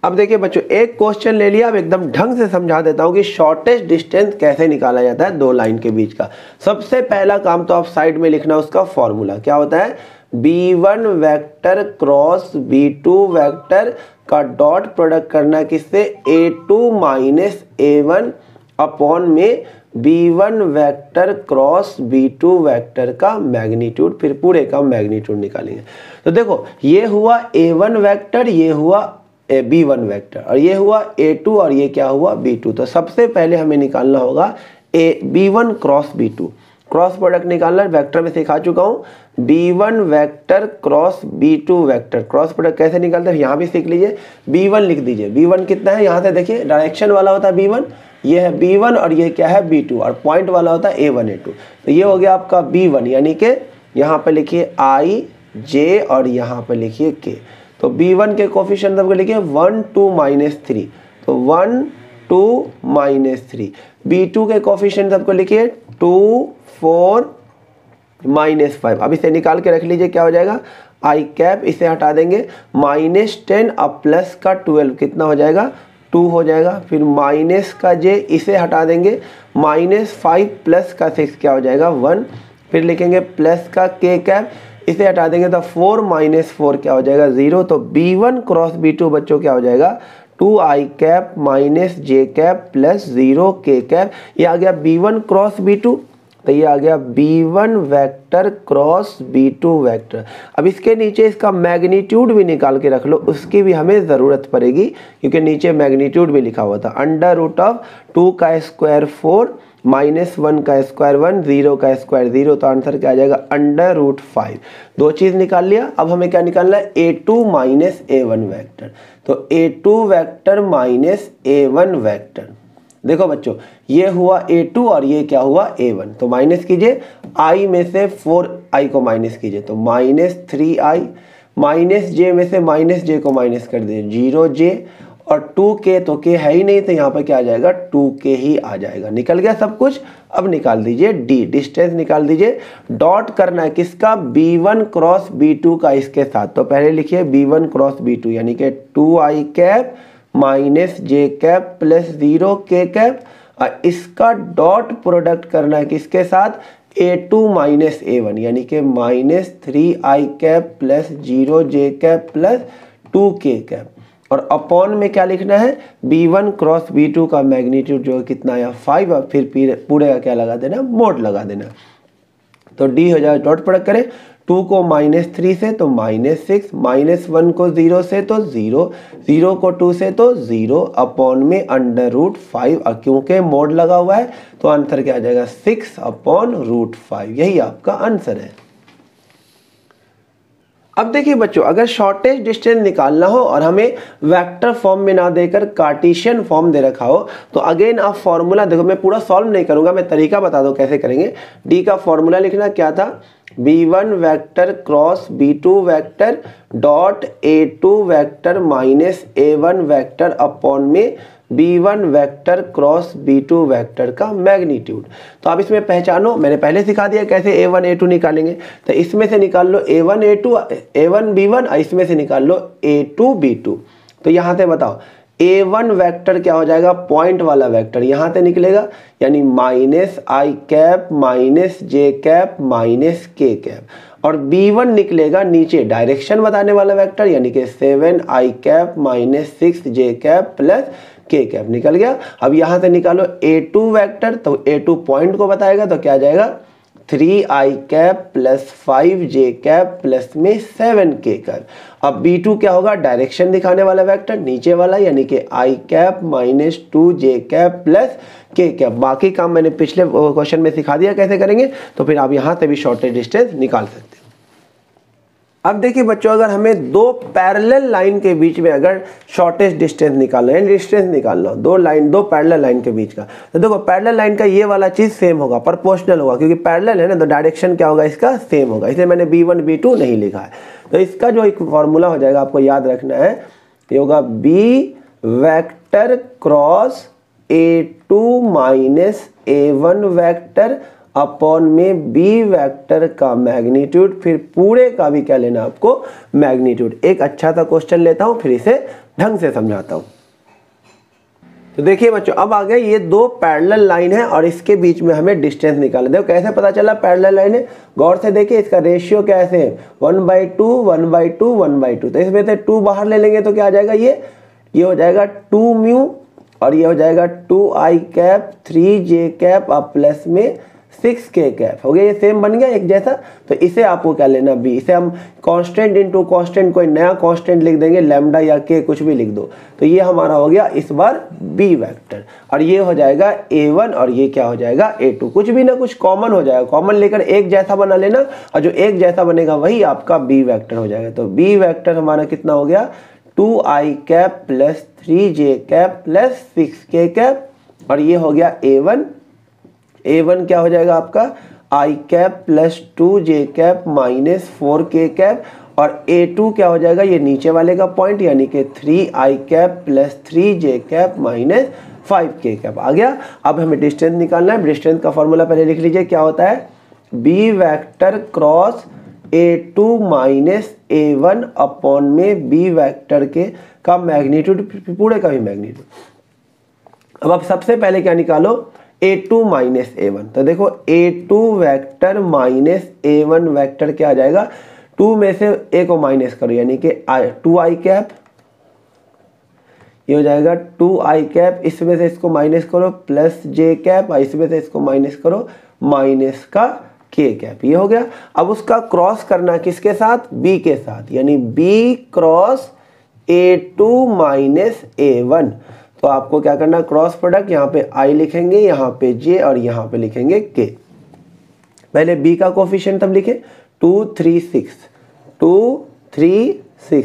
अब देखिए बच्चों एक क्वेश्चन ले लिया, अब एकदम ढंग से समझा देता हूं कि शॉर्टेस्ट डिस्टेंस कैसे निकाला जाता है दो लाइन के बीच का। सबसे पहला काम तो आप साइड में लिखना उसका फॉर्मूला क्या होता है, B1 vector cross B2 vector का डॉट प्रोडक्ट करना किससे, A2 माइनस A1 अपॉन में B1 vector cross B2 vector का मैग्नीट्यूड, फिर पूरे का मैग्नीट्यूड निकालेंगे। तो देखो ये हुआ A1 वेक्टर, ये हुआ B1 वेक्टर और ये हुआ A2 और ये क्या हुआ B2। तो सबसे पहले हमें निकालना होगा B1 cross B2, cross product निकालना वेक्टर में सिखा चुका हूँ। B1 vector cross B2 vector, cross product कैसे निकालते हैं यहाँ भी सीख लीजिए। B1 लिख दीजिए, B1 कितना है यहाँ से देखिए डायरेक्शन वाला होता है B1, ये है B1 और ये क्या है B2 और पॉइंट वाला होता है A1 A2। तो ये हो गया आपका B1 यानी कि यहाँ पे लिखिए I J और यहाँ पे लिखिए K। तो B1 के कोफिशिएंट सबको लिखिए 1 2 माइनस 3, तो 1 2 माइनस 3। B2 के कोफिशिएंट सबको लिखिए 2 4 माइनस 5। अब इसे निकाल के रख लीजिए क्या हो जाएगा आई कैप, इसे हटा देंगे माइनस 10 अब प्लस का 12 कितना हो जाएगा 2 हो जाएगा, फिर माइनस का j इसे हटा देंगे माइनस 5 प्लस का 6 क्या हो जाएगा 1, फिर लिखेंगे प्लस का k कैप, इसे हटा देंगे तो 4 माइनस 4 क्या हो जाएगा 0। तो B1 क्रॉस B2 बच्चों क्या हो जाएगा 2i cap minus j cap plus 0 k cap. ये आ गया B1 क्रॉस B2, तो ये आ गया B1 vector cross B2 vector. अब इसके नीचे इसका मैग्नीट्यूड भी निकाल के रख लो, उसकी भी हमें ज़रूरत पड़ेगी क्योंकि नीचे मैग्नीट्यूड भी लिखा हुआ था। अंडर रूट ऑफ 2 का स्क्वायर 4 माइनस 1 का स्क्वायर 1 0 का स्क्वायर 0, तो आंसर क्या आ जाएगा अंडर रूट 5। दो चीज़ निकाल लिया, अब हमें क्या निकालना है A2 माइनस A1 वेक्टर। तो A2 vector minus A1 vector, देखो बच्चों ये हुआ A2 और ये क्या हुआ A1। तो माइनस कीजिए, i में से 4i को माइनस कीजिए तो माइनस 3i, माइनस j में से माइनस j को माइनस कर दीजिए 0j और 2k, तो k है ही नहीं तो यहाँ पर क्या आ जाएगा 2k ही आ जाएगा। निकल गया सब कुछ। अब निकाल दीजिए d, डिस्टेंस निकाल दीजिए। डॉट करना है किसका B1 क्रॉस B2 का इसके साथ, तो पहले लिखिए B1 क्रॉस B2 यानी कि 2i cap minus j cap plus 0 k cap, और इसका डॉट प्रोडक्ट करना है किसके साथ A2 माइनस A1 यानी कि minus 3i cap plus 0j cap plus 2k cap, और अपॉन में क्या लिखना है B1 क्रॉस B2 का मैग्नीट्यूड जो कितना आया 5 और फिर पूरे का क्या लगा देना मोड लगा देना। तो D हो जाए डॉट प्रोडक्ट करें 2 को माइनस 3 से तो माइनस 6, माइनस 1 को 0 से तो 0, 0 को 2 से तो 0 अपॉन में अंडर रूट 5, और क्योंकि मोड लगा हुआ है तो आंसर क्या आ जाएगा 6 अपॉन रूट 5। यही आपका आंसर है। अब देखिए बच्चों अगर शॉर्टेस्ट डिस्टेंस निकालना हो और हमें वेक्टर फॉर्म में ना देकर कार्टेशियन फॉर्म दे रखा हो तो अगेन आप फॉर्मूला देखो, मैं पूरा सॉल्व नहीं करूंगा, मैं तरीका बता दो कैसे करेंगे। डी का फॉर्मूला लिखना क्या था B1 vector cross B2 vector dot A2 vector minus A1 vector upon में B1 vector cross B2 vector का मैग्नीट्यूड। तो आप इसमें पहचानो, मैंने पहले सिखा दिया कैसे A1 A2 निकालेंगे। तो इसमें से निकाल लो A1 A2 A1 B1 और इसमें से निकाल लो A2 B2। तो यहाँ से बताओ A1 वेक्टर क्या हो जाएगा पॉइंट वाला वेक्टर यहाँ से निकलेगा यानी minus i cap minus j cap minus k cap, और B1 निकलेगा नीचे डायरेक्शन बताने वाला वेक्टर, यानी कि 7i cap minus 6j cap plus k cap निकल गया। अब यहाँ से निकालो A2 वेक्टर, तो A2 पॉइंट को बताएगा, तो क्या आ जाएगा 3i cap plus 5j cap plus में 7k कैप। अब B2 क्या होगा, डायरेक्शन दिखाने वाला वेक्टर नीचे वाला, यानी कि i cap minus 2j cap plus k cap. बाकी काम मैंने पिछले क्वेश्चन में सिखा दिया कैसे करेंगे, तो फिर आप यहाँ से भी शॉर्टेज डिस्टेंस निकाल सकते हैं। अब देखिए बच्चों, अगर हमें दो पैरेलल लाइन के बीच में अगर शॉर्टेज डिस्टेंस निकालना है, डिस्टेंस निकालना हो दो पैरेलल लाइन के बीच का, तो देखो पैरेलल लाइन का ये वाला चीज़ सेम होगा, प्रोपोर्शनल होगा, क्योंकि पैरेलल है ना, तो डायरेक्शन क्या होगा इसका सेम होगा, इसलिए मैंने B1 B2 नहीं लिखा है। तो इसका जो एक फॉर्मूला हो जाएगा आपको याद रखना है, ये होगा B vector cross A2 minus A1 vector upon में B वेक्टर का मैग्नीट्यूड, फिर पूरे का भी क्या लेना आपको मैग्नीट्यूड। एक अच्छा सा क्वेश्चन लेता हूं, फिर इसे ढंग से समझाता हूं। तो देखिए बच्चों, अब आ गए ये दो पैरेलल लाइन है और इसके बीच में हमें डिस्टेंस निकालना। देखो कैसे पता चला पैरेलल लाइन है, गौर से देखिए इसका रेशियो कैसे है 1/2 1/2 1/2। तो इसमें से 2 बाहर ले लेंगे तो क्या आ जाएगा, ये हो जाएगा 2 म्यू और ये हो जाएगा 2i कैप 3j कैप अब प्लस में 6k कैप। हो गया, ये सेम बन गया एक जैसा। तो इसे आपको क्या लेना b, इसे हम कांस्टेंट इनटू कांस्टेंट, कोई नया कांस्टेंट लिख देंगे, लैम्डा या k कुछ भी लिख दो। तो ये हमारा हो गया इस बार b वेक्टर, और ये हो जाएगा a1 और ये क्या हो जाएगा a2। कुछ भी ना कुछ कॉमन हो जाएगा, कॉमन लेकर एक जैसा बना लेना, और जो एक जैसा बनेगा वही आपका b वेक्टर हो जाएगा। तो b वेक्टर हमारा कितना हो गया 2i cap plus 3j cap plus 6k cap, और ये हो गया a1 क्या हो जाएगा आपका i cap plus 2j cap minus 4k cap, और a2 क्या हो जाएगा ये नीचे वाले का पॉइंट, यानी कि 3i cap plus 3j cap minus 5k cap आ गया। अब हमें डिस्टेंस निकालना है। डिस्टेंस का फॉर्मूला पहले लिख लीजिए, क्या होता है b vector cross a2 minus a1 upon में b वेक्टर के का मैग्नीट्यूड, पूरे का भी मैग्नीट्यूड। अब आप सबसे पहले क्या निकालो a2 माइनस a1। तो देखो a2 vector minus a1 vector क्या आ जाएगा, 2 में से a को माइनस करो, यानी कि 2i कैप, ये हो जाएगा 2i कैप, इसमें से इसको माइनस करो प्लस j कैप, और इसमें से इसको माइनस करो माइनस का k कैप, ये हो गया। अब उसका क्रॉस करना किसके साथ, b के साथ, यानी b cross a2 minus a1। तो आपको क्या करना, क्रॉस प्रोडक्ट, यहाँ पे i लिखेंगे, यहाँ पे j और यहाँ पे लिखेंगे k। पहले b का कोफिशिएंट हम लिखे 2 3 6।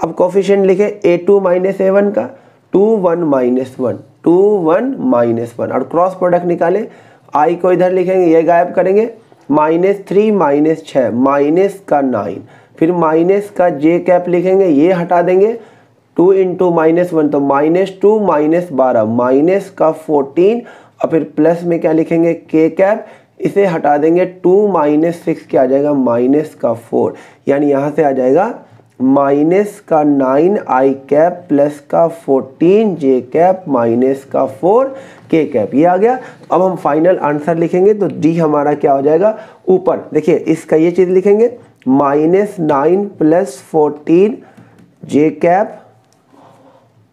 अब कोफिशिएंट लिखे a2 माइनस a1 का 2 1 माइनस 1 2 1 माइनस 1, और क्रॉस प्रोडक्ट निकाले, i को इधर लिखेंगे, ये गायब करेंगे, -3 माइनस 6 माइनस का 9, फिर माइनस का j कैप लिखेंगे, ये हटा देंगे, 2 इंटू -1 तो -2 माइनस 12 माइनस का 14, और फिर प्लस में क्या लिखेंगे k कैप, इसे हटा देंगे, 2 माइनस 6 क्या आ जाएगा माइनस का 4, यानी यहाँ से आ जाएगा माइनस का 9i कैप प्लस का 14j कैप माइनस का 4k कैप, ये आ गया। अब हम फाइनल आंसर लिखेंगे, तो d हमारा क्या हो जाएगा, ऊपर देखिए इसका ये चीज़ लिखेंगे -9 plus 14j cap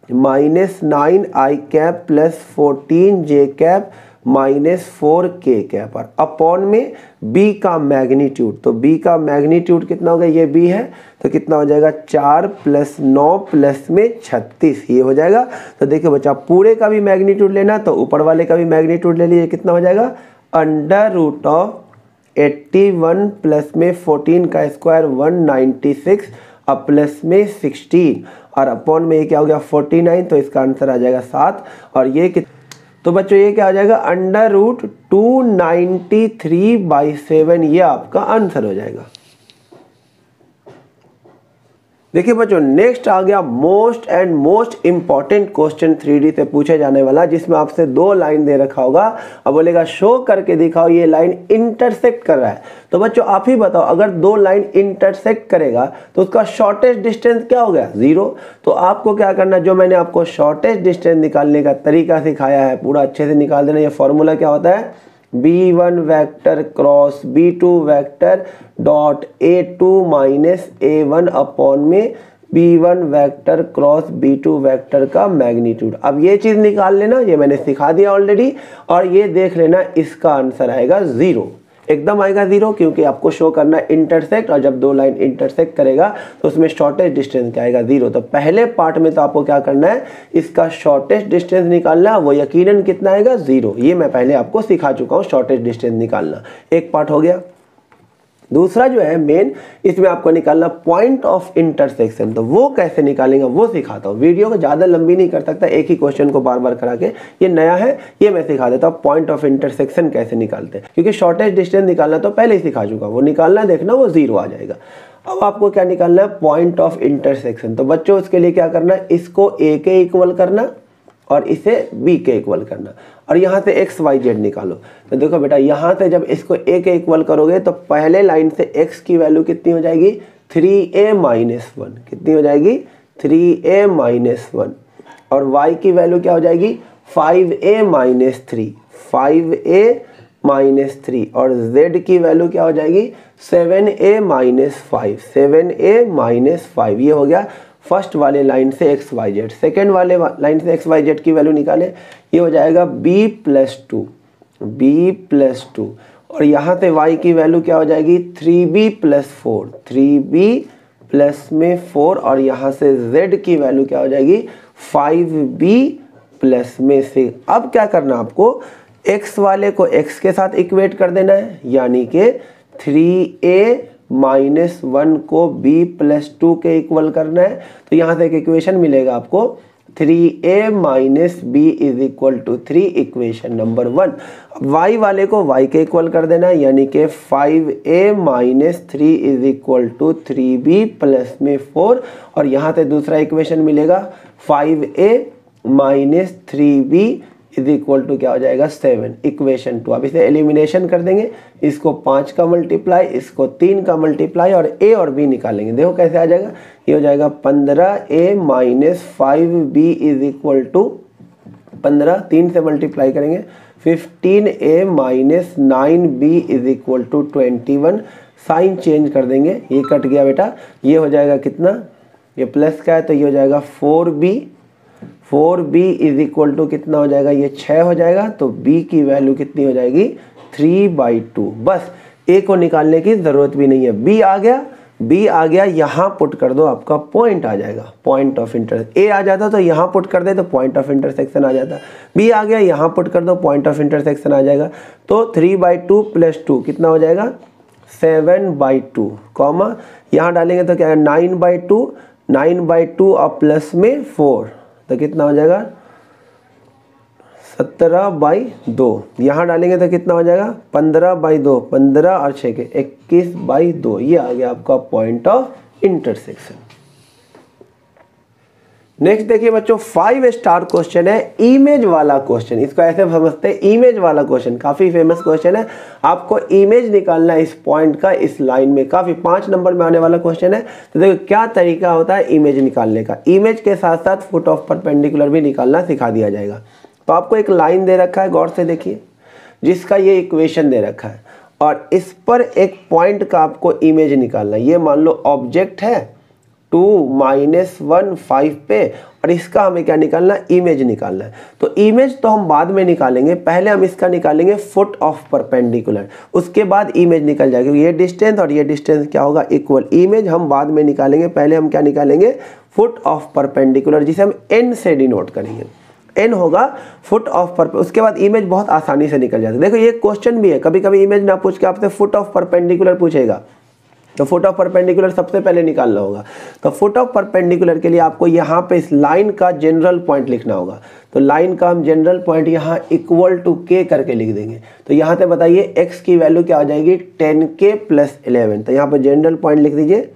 -9i cap plus 14j cap minus 4k cap, और अपॉन में b का मैग्नीट्यूड। तो b का मैग्नीट्यूड कितना होगा, ये b है, तो कितना हो जाएगा 4 प्लस 9 प्लस में 36, ये हो जाएगा। तो देखिए बच्चा, पूरे का भी मैग्नीट्यूड लेना, तो ऊपर वाले का भी मैग्नीट्यूड ले लीजिए, कितना हो जाएगा √81 प्लस में 14 का स्क्वायर 196, अब प्लस में 16, और अपॉन में ये क्या हो गया 49, तो इसका आंसर आ जाएगा 7। और ये तो बच्चों ये क्या आ जाएगा √293/7, ये आपका आंसर हो जाएगा। देखिए बच्चों, नेक्स्ट आ गया मोस्ट इंपॉर्टेंट क्वेश्चन 3D से पूछे जाने वाला, जिसमें आपसे 2 लाइन दे रखा होगा, अब बोलेगा शो करके दिखाओ ये लाइन इंटरसेक्ट कर रहा है। तो बच्चों आप ही बताओ, अगर 2 लाइन इंटरसेक्ट करेगा तो उसका शॉर्टेस्ट डिस्टेंस क्या हो गया 0। तो आपको क्या करना, जो मैंने आपको शॉर्टेस्ट डिस्टेंस निकालने का तरीका सिखाया है पूरा अच्छे से निकाल देना। ये फॉर्मूला क्या होता है, b1 vector cross b2 vector dot a2 minus a1 upon में b1 vector cross b2 vector का मैग्नीट्यूड। अब ये चीज़ निकाल लेना, ये मैंने सिखा दिया ऑलरेडी, और ये देख लेना इसका आंसर आएगा 0, एकदम आएगा 0, क्योंकि आपको शो करना है इंटरसेक्ट, और जब दो लाइन इंटरसेक्ट करेगा तो उसमें शॉर्टेस्ट डिस्टेंस क्या आएगा 0। तो पहले पार्ट में तो आपको क्या करना है, इसका शॉर्टेस्ट डिस्टेंस निकालना, वो यकीनन कितना आएगा 0। ये मैं पहले आपको सिखा चुका हूँ शॉर्टेस्ट डिस्टेंस निकालना। एक पार्ट हो गया। दूसरा जो है मेन, इसमें आपको निकालना पॉइंट ऑफ इंटरसेक्शन। तो वो कैसे निकालेंगे वो सिखाता हूँ। वीडियो को ज़्यादा लंबी नहीं कर सकता एक ही क्वेश्चन को बार बार करा के, ये नया है, ये मैं सिखा देता हूँ पॉइंट ऑफ इंटरसेक्शन कैसे निकालते हैं, क्योंकि शॉर्टेस्ट डिस्टेंस निकालना तो पहले ही सिखा चुका, वो निकालना देखना, वो 0 आ जाएगा। अब आपको क्या निकालना है, पॉइंट ऑफ इंटरसेक्शन। तो बच्चों उसके लिए क्या करना है, इसको a के इक्वल करना और इसे b के इक्वल करना, और यहाँ से x y z निकालो। तो देखो बेटा, यहाँ से जब इसको a के इक्वल करोगे तो पहले लाइन से x की वैल्यू कितनी हो जाएगी, 3a माइनस 1, कितनी हो जाएगी 3a माइनस 1, और y की वैल्यू क्या हो जाएगी 5a माइनस 3, 5a माइनस 3, और z की वैल्यू क्या हो जाएगी 7a माइनस 5, 7a माइनस 5। ये हो गया फर्स्ट वाले लाइन से एक्स वाई जेड। सेकेंड वाले लाइन से एक्स वाई जेड की वैल्यू निकालें, ये हो जाएगा b प्लस 2, और यहाँ से y की वैल्यू क्या हो जाएगी 3b प्लस 4, 3b प्लस में 4, और यहाँ से z की वैल्यू क्या हो जाएगी 5b प्लस में 6। अब क्या करना आपको, x वाले को x के साथ इक्वेट कर देना है, यानी कि 3a माइनस 1 को b प्लस 2 के इक्वल करना है। तो यहाँ से एक इक्वेशन मिलेगा आपको, 3a minus b is equal to 3, equation number 1। y वाले को y के इक्वल कर देना है, यानी कि 5a minus 3 is equal to 3b plus में 4, और यहाँ से दूसरा इक्वेशन मिलेगा 5a minus 3b is equal to क्या हो जाएगा 7, इक्वेशन 2। अब इसे एलिमिनेशन कर देंगे, इसको 5 का मल्टीप्लाई, इसको 3 का मल्टीप्लाई, और a और b निकालेंगे। देखो कैसे आ जाएगा, ये हो जाएगा 15a minus 5b is equal to 15, 3 से मल्टीप्लाई करेंगे 15a minus 9b is equal to 21। Sign change कर देंगे, ये कट गया बेटा, ये हो जाएगा कितना, ये प्लस का है तो ये हो जाएगा 4b इज इक्वल टू कितना हो जाएगा, ये 6 हो जाएगा। तो b की वैल्यू कितनी हो जाएगी 3/2। बस a को निकालने की ज़रूरत भी नहीं है, b आ गया, यहाँ पुट कर दो, आपका पॉइंट आ जाएगा, पॉइंट ऑफ इंटरसेक्शन। a आ जाता तो यहाँ पुट कर दे तो पॉइंट ऑफ इंटरसेक्शन आ जाता, b आ गया, यहाँ पुट कर दो, पॉइंट ऑफ इंटरसेक्शन आ जाएगा। तो 3/2 प्लस 2 कितना हो जाएगा 7/2, कॉमा यहाँ डालेंगे तो क्या है 9/2 और प्लस में 4, तो कितना हो जाएगा 17/2। यहाँ डालेंगे तो कितना हो जाएगा 15/2, 15 और 6 के 21/2। ये आ गया आपका पॉइंट ऑफ इंटरसेक्शन। नेक्स्ट देखिए बच्चों, 5 स्टार क्वेश्चन है, इमेज वाला क्वेश्चन। इसको ऐसे समझते हैं, इमेज वाला क्वेश्चन काफी फेमस क्वेश्चन है। आपको इमेज निकालना है इस पॉइंट का, इस लाइन में, काफी 5 नंबर में आने वाला क्वेश्चन है। तो देखो क्या तरीका होता है इमेज निकालने का। इमेज के साथ साथ फुट ऑफ परपेंडिकुलर भी निकालना सिखा दिया जाएगा। तो आपको एक लाइन दे रखा है, गौर से देखिए, जिसका ये इक्वेशन दे रखा है, और इस पर एक पॉइंट का आपको इमेज निकालना है। ये मान लो ऑब्जेक्ट है 2 -1 5 पे, और इसका हमें क्या निकालना है, इमेज निकालना है। तो इमेज तो हम बाद में निकालेंगे, पहले हम इसका निकालेंगे फुट ऑफ परपेंडिकुलर, उसके बाद इमेज निकल जाएगी। ये डिस्टेंस और ये डिस्टेंस क्या होगा इक्वल। इमेज हम बाद में निकालेंगे, पहले हम क्या निकालेंगे फुट ऑफ परपेंडिकुलर, जिसे हम n से डिनोट करेंगे। n होगा फुट ऑफ परपेंडिकुलर, उसके बाद इमेज बहुत आसानी से निकल जाता है। देखो ये क्वेश्चन भी है, कभी कभी इमेज ना पूछ के आपसे फुट ऑफ परपेंडिकुलर पूछेगा, तो फुट ऑफ परपेंडिकुलर सबसे पहले निकालना होगा। तो फुट ऑफ परपेंडिकुलर के लिए आपको यहाँ पे इस लाइन का जनरल पॉइंट लिखना होगा। तो लाइन का हम जनरल पॉइंट यहाँ इक्वल टू k करके लिख देंगे। तो यहाँ से बताइए x की वैल्यू क्या हो जाएगी 10k प्लस 11। तो यहाँ पर जनरल पॉइंट लिख दीजिए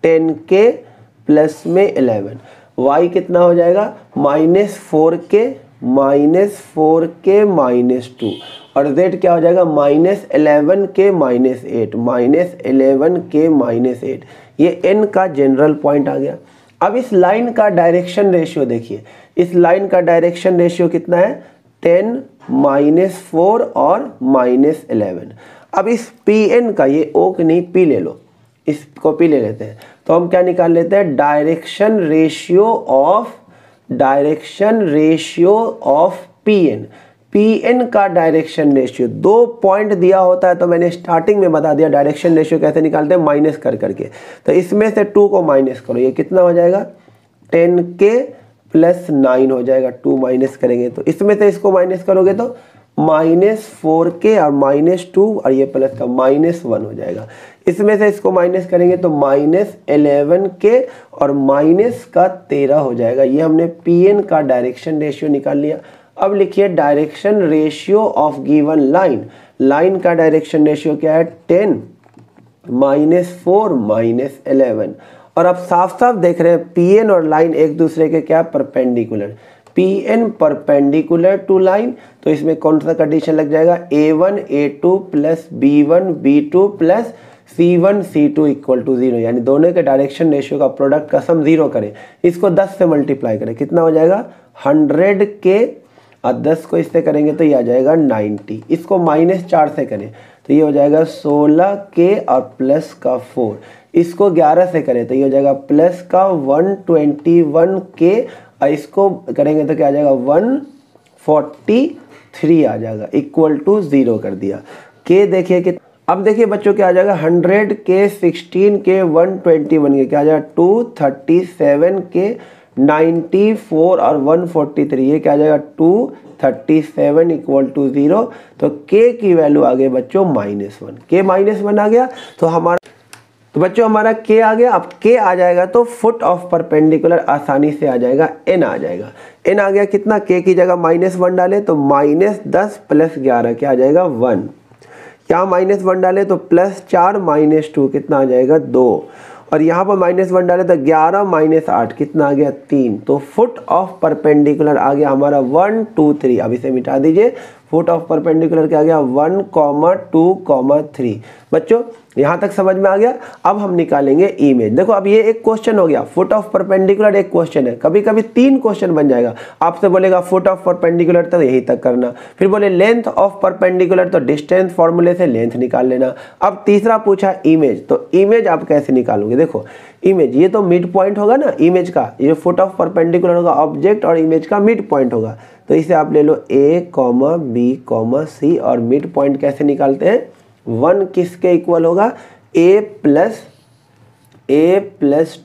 10k प्लस में 11। y कितना हो जाएगा -4k -2, और z क्या हो जाएगा -11k -8, -11k -8। ये n का जनरल पॉइंट आ गया। अब इस लाइन का डायरेक्शन रेशियो देखिए, इस लाइन का डायरेक्शन रेशियो कितना है 10 -4 और -11। अब इस Pn का, ये ओ की नहीं P ले लो, इसको P ले लेते हैं, तो हम क्या निकाल लेते हैं, direction ratio of Pn। Pn का डायरेक्शन रेशियो 2 पॉइंट दिया होता है, तो मैंने स्टार्टिंग में बता दिया डायरेक्शन रेशियो कैसे निकालते हैं, माइनस कर करके। तो इसमें से 2 को माइनस करो, ये कितना हो जाएगा, 10k + 9 हो जाएगा। 2 माइनस करेंगे तो इसमें से इसको माइनस करोगे तो -4k और -2 और ये प्लस का -1 हो जाएगा। इसमें से इसको माइनस करेंगे तो -11k और -13 हो जाएगा। ये हमने Pn का डायरेक्शन रेशियो निकाल लिया। अब लिखिए direction ratio of given line. Line का डायरेक्शन रेशियो क्या है, 10 -4 -11। और अब साफ साफ देख रहे हैं Pn और लाइन एक दूसरे के क्या, perpendicular. Pn perpendicular to line, तो इसमें कौन सा कंडीशन लग जाएगा, a1 a2 + b1 b2 + c1 c2 = 0, यानी दोनों के डायरेक्शन रेशियो का प्रोडक्ट का सम 0 करें। इसको 10 से मल्टीप्लाई करें, कितना हो जाएगा, 100k और 10 को इससे करेंगे तो ये आ जाएगा 90। इसको -4 से करें तो ये हो जाएगा 16k और प्लस का 4। इसको 11 से करें तो ये हो जाएगा प्लस का 121k और इसको करेंगे तो क्या आ जाएगा, 143 आ जाएगा, =0 कर दिया। k देखिए कि अब देखिए बच्चों क्या आ जाएगा, 100k 16k 121k क्या आ जाएगा, 237k 94 और 143, ये क्या आ जाएगा, 237 = 0। तो k की वैल्यू आ गई बच्चों -1, k -1 आ गया। तो बच्चों हमारा k आ गया। अब k आ जाएगा तो फुट ऑफ परपेंडिकुलर आसानी से आ जाएगा, n आ जाएगा। n आ गया कितना, k की जगह -1 डाले तो -10 + 11 क्या आ जाएगा, 1। यहाँ -1 डाले तो +4 - 2 कितना आ जाएगा, 2। और यहाँ पर -1 डाले तो 11 - 8 कितना आ गया, 3। तो फुट ऑफ परपेंडिकुलर आ गया हमारा 1 2 3। अब इसे मिटा दीजिए, फुट ऑफ परपेंडिकुलर क्या आ गया, 1, 2, 3। बच्चों यहाँ तक समझ में आ गया। अब हम निकालेंगे इमेज। देखो अब ये एक क्वेश्चन हो गया, फुट ऑफ परपेंडिकुलर एक क्वेश्चन है, कभी कभी 3 क्वेश्चन बन जाएगा। आपसे बोलेगा फुट ऑफ परपेंडिकुलर तो यहीं तक करना, फिर बोले लेंथ ऑफ परपेंडिकुलर तो डिस्टेंस फॉर्मूले से लेंथ निकाल लेना। अब तीसरा पूछा इमेज, तो इमेज आप कैसे निकालोगे, देखो इमेज ये तो मिड पॉइंट होगा ना इमेज का, ये फुट ऑफ परपेंडिकुलर होगा ऑब्जेक्ट और इमेज का मिड पॉइंट होगा। तो इसे आप ले लो a, b, c और मिड पॉइंट कैसे निकालते हैं, 1 किसके इक्वल होगा, a +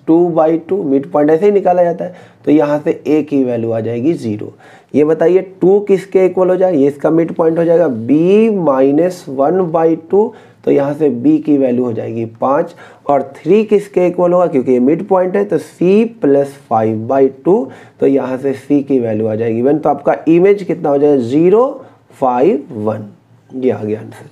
2/2, मिड पॉइंट ऐसे ही निकाला जाता है। तो यहाँ से a की वैल्यू आ जाएगी 0। ये बताइए 2 किसके इक्वल हो जाएगा, ये इसका मिड पॉइंट हो जाएगा b - 1/2, तो यहाँ से b की वैल्यू हो जाएगी 5। और 3 किसके इक्वल होगा, क्योंकि ये मिड पॉइंट है तो c + 5/2, तो यहाँ से c की वैल्यू आ जाएगी 1। तो आपका इमेज कितना हो जाएगा, 0, 5, 1। ये आ गया आंसर।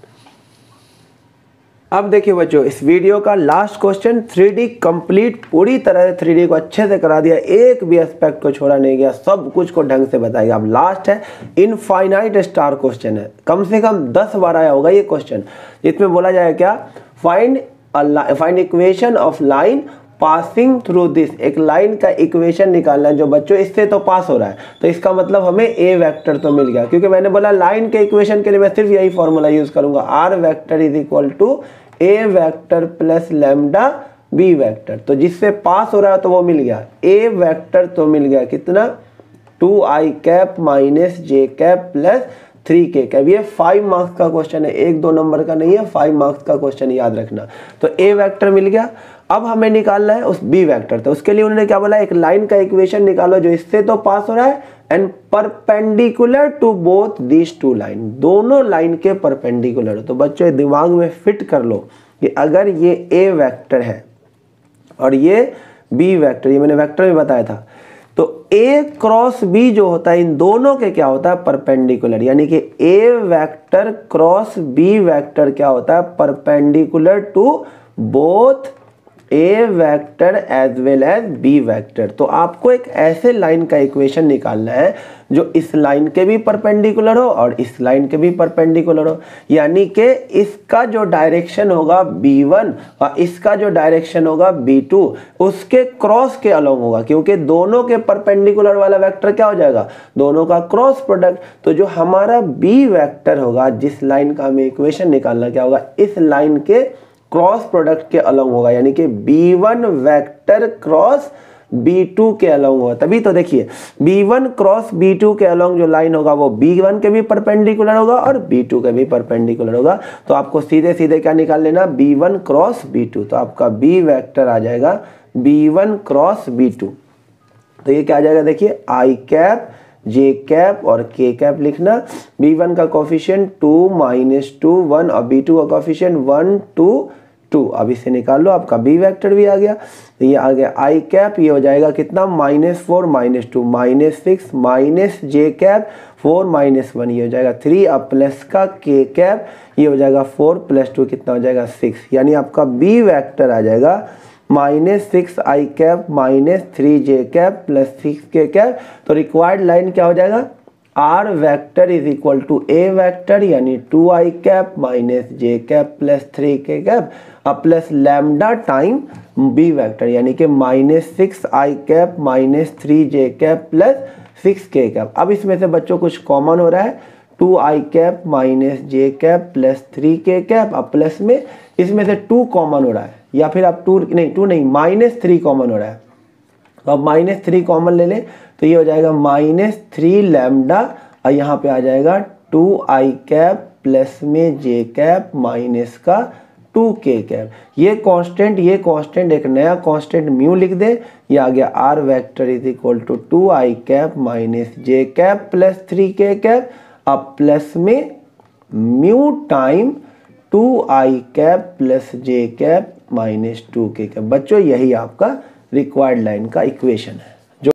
अब देखिए बच्चों इस वीडियो का लास्ट क्वेश्चन, 3D कंप्लीट, पूरी तरह से 3D को अच्छे से करा दिया, एक भी एस्पेक्ट को छोड़ा नहीं गया, सब कुछ को ढंग से बताएगा। अब लास्ट है, इनफाइनाइट स्टार क्वेश्चन है, कम से कम 10 बार आया होगा ये क्वेश्चन। इसमें बोला जाएगा क्या, find equation of line passing through this. एक लाइन का इक्वेशन निकालना है जो बच्चों इससे तो पास हो रहा है, तो इसका मतलब हमें ए वेक्टर तो मिल गया, क्योंकि मैंने बोला लाइन के इक्वेशन के लिए मैं सिर्फ यही फॉर्मूला यूज करूंगा, R vector = A vector + lambda B vector. तो जिससे पास हो रहा है तो वो मिल गया, ए वेक्टर तो मिल गया कितना, 2i cap - j cap + 3k cap. ये 5 मार्क्स का क्वेश्चन है, 1-2 नंबर का नहीं है, 5 मार्क्स का क्वेश्चन याद रखना। तो ए वेक्टर मिल गया। अब हमें निकालना है उस बी वेक्टर, तो उसके लिए उन्होंने क्या बोला, एक लाइन का इक्वेशन निकालो जो इससे तो पास हो रहा है and perpendicular to both these 2 line, दोनों लाइन के परपेंडिकुलर हो। तो बच्चों दिमाग में फिट कर लो कि अगर ये ए वेक्टर है और ये बी वेक्टर, ये मैंने वेक्टर में बताया था, तो a क्रॉस b जो होता है इन दोनों के क्या होता है, परपेंडिकुलर। यानी कि a vector cross b vector क्या होता है, perpendicular to both A vector as well as B vector. तो आपको एक ऐसे लाइन का इक्वेशन निकालना है जो इस लाइन के भी परपेंडिकुलर हो और इस लाइन के भी परपेंडिकुलर हो, यानी कि इसका जो डायरेक्शन होगा b1 और इसका जो डायरेक्शन होगा b2 उसके क्रॉस के अलोंग होगा, क्योंकि दोनों के परपेंडिकुलर वाला वेक्टर क्या हो जाएगा, दोनों का क्रॉस प्रोडक्ट। तो जो हमारा b वेक्टर होगा, जिस लाइन का हमें इक्वेशन निकालना क्या होगा, इस लाइन के क्रॉस प्रोडक्ट के अलोंग होगा, यानी कि b1 वेक्टर क्रॉस b2 के अलोंग होगा। तभी तो देखिए b1 क्रॉस b2 के अलोंग जो लाइन होगा वो b1 के भी परपेंडिकुलर होगा और b2 के भी परपेंडिकुलर होगा। तो आपको सीधे सीधे क्या निकाल लेना, b1 क्रॉस b2। तो आपका b वेक्टर आ जाएगा b1 क्रॉस b2। तो ये क्या आ जाएगा, देखिए i कैप j कैप और k कैप लिखना। b1 का कोफिशिएंट 2 -2 1 और b2 का कोफिशिएंट 1 2 2। अब इसे निकाल लो, आपका b वेक्टर भी आ गया। तो ये आ गया i कैप, ये हो जाएगा कितना, -4 -2 -6 j कैप 4 -1, ये हो जाएगा 3। अब प्लस का k कैप, ये हो जाएगा 4 + 2 कितना हो जाएगा 6, यानी आपका b वेक्टर आ जाएगा -6 i cap -3 j cap +6 k cap. तो रिक्वायर्ड लाइन क्या हो जाएगा, r vector is equal to a vector, यानी 2i cap -j cap +3 k cap अब plus lambda time b vector, यानी कि -6i cap -3 j cap +6 k cap. अब इसमें से बच्चों कुछ कॉमन हो रहा है, 2i cap -j cap +3 k cap. अब प्लस में इसमें से 2 कॉमन हो रहा है, या फिर आप 2 नहीं -3 कॉमन हो रहा है। तो अब -3 कॉमन ले लें, तो ये हो जाएगा -3 लैम्डा और यहाँ पे आ जाएगा 2i कैप प्लस में j कैप माइनस का 2k कैप। ये कांस्टेंट एक नया कांस्टेंट म्यू लिख दे, ये आ गया r vector is equal to 2i cap -j cap +3k cap. अब प्लस में mu time 2i cap +j cap -2k cap. बच्चों यही आपका रिक्वायर्ड लाइन का इक्वेशन है।